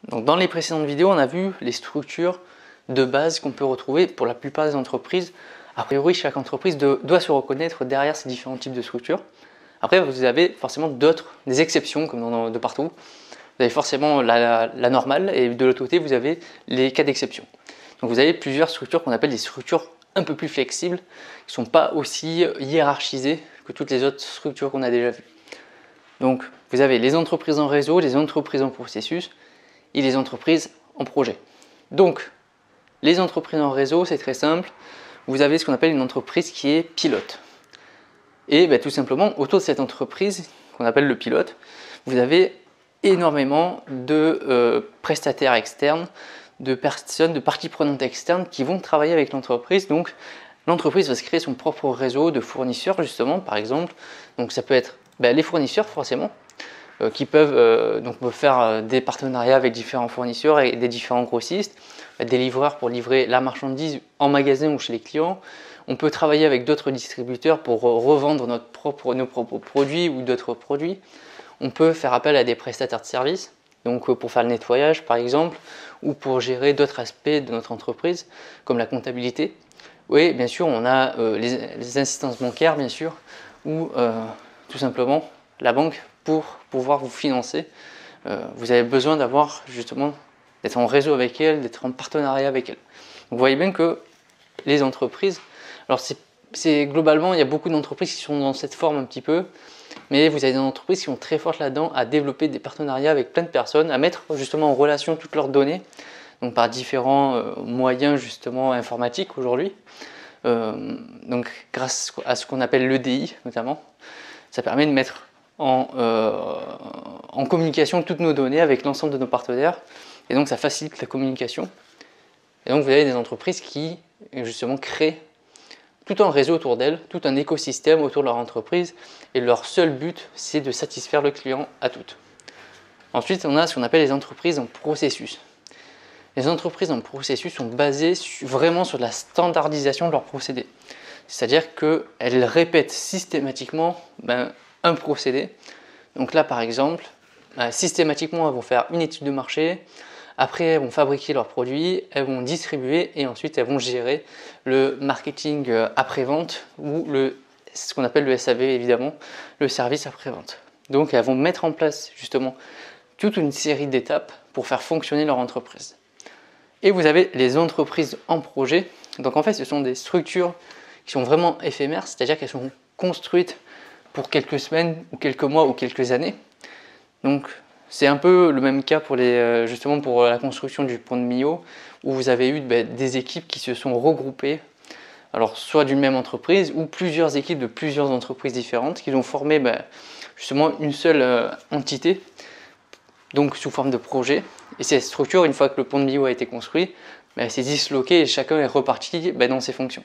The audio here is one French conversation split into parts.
Donc dans les précédentes vidéos, on a vu les structures de base qu'on peut retrouver pour la plupart des entreprises. A priori, chaque entreprise doit se reconnaître derrière ces différents types de structures. Après, vous avez forcément des exceptions, comme de partout. Vous avez forcément la normale, et de l'autre côté, vous avez les cas d'exception. Donc vous avez plusieurs structures qu'on appelle des structures un peu plus flexibles, qui ne sont pas aussi hiérarchisées que toutes les autres structures qu'on a déjà vues. Donc vous avez les entreprises en réseau, les entreprises en processus et les entreprises en projet. Donc les entreprises en réseau, c'est très simple. Vous avez ce qu'on appelle une entreprise qui est pilote. Et tout simplement, autour de cette entreprise, qu'on appelle le pilote, vous avez énormément de prestataires externes, de personnes, de parties prenantes externes qui vont travailler avec l'entreprise. Donc l'entreprise va se créer son propre réseau de fournisseurs, justement, par exemple. Donc ça peut être les fournisseurs, forcément, qui peuvent donc faire des partenariats avec différents fournisseurs et des différents grossistes, des livreurs pour livrer la marchandise en magasin ou chez les clients. On peut travailler avec d'autres distributeurs pour revendre nos propres produits ou d'autres produits. On peut faire appel à des prestataires de services, donc pour faire le nettoyage par exemple, ou pour gérer d'autres aspects de notre entreprise, comme la comptabilité. Oui, bien sûr, on a les assistances bancaires, bien sûr, ou tout simplement la banque pour pouvoir vous financer. Vous avez besoin d'être en réseau avec elle, d'être en partenariat avec elle. Vous voyez bien que les entreprises, alors globalement, il y a beaucoup d'entreprises qui sont dans cette forme un petit peu, mais vous avez des entreprises qui sont très fortes là-dedans à développer des partenariats avec plein de personnes, à mettre justement en relation toutes leurs données, donc par différents moyens justement informatiques aujourd'hui. Donc grâce à ce qu'on appelle l'EDI notamment, ça permet de mettre en communication toutes nos données avec l'ensemble de nos partenaires, et donc ça facilite la communication. Et donc vous avez des entreprises qui justement créent tout un réseau autour d'elles, tout un écosystème autour de leur entreprise, et leur seul but c'est de satisfaire le client à toutes. Ensuite on a ce qu'on appelle les entreprises en processus. Les entreprises en processus sont basées vraiment sur la standardisation de leurs procédés. C'est-à-dire qu'elles répètent systématiquement un procédé. Donc là par exemple, systématiquement elles vont faire une étude de marché, après elles vont fabriquer leurs produits, elles vont distribuer et ensuite elles vont gérer le marketing après-vente ou ce qu'on appelle le SAV évidemment, le service après-vente. Donc elles vont mettre en place justement toute une série d'étapes pour faire fonctionner leur entreprise. Et vous avez les entreprises en projet. Donc en fait ce sont des structures qui sont vraiment éphémères, c'est-à-dire qu'elles sont construites pour quelques semaines ou quelques mois ou quelques années. Donc c'est un peu le même cas pour justement pour la construction du pont de Millau, où vous avez eu des équipes qui se sont regroupées, alors soit d'une même entreprise ou plusieurs équipes de plusieurs entreprises différentes qui ont formé justement une seule entité, donc sous forme de projet. Et cette structure, une fois que le pont de Millau a été construit, elle s'est disloquée et chacun est reparti dans ses fonctions.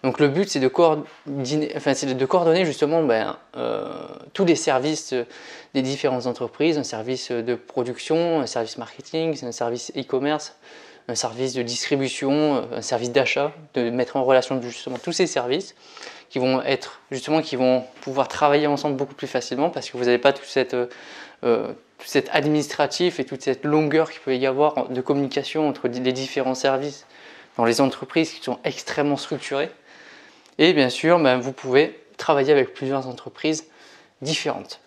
Donc le but c'est de coordonner justement tous les services des différentes entreprises, un service de production, un service marketing, un service e-commerce, un service de distribution, un service d'achat, de mettre en relation justement tous ces services qui vont pouvoir travailler ensemble beaucoup plus facilement parce que vous n'avez pas tout cet administratif et toute cette longueur qu'il peut y avoir de communication entre les différents services dans les entreprises qui sont extrêmement structurées. Et bien sûr, vous pouvez travailler avec plusieurs entreprises différentes.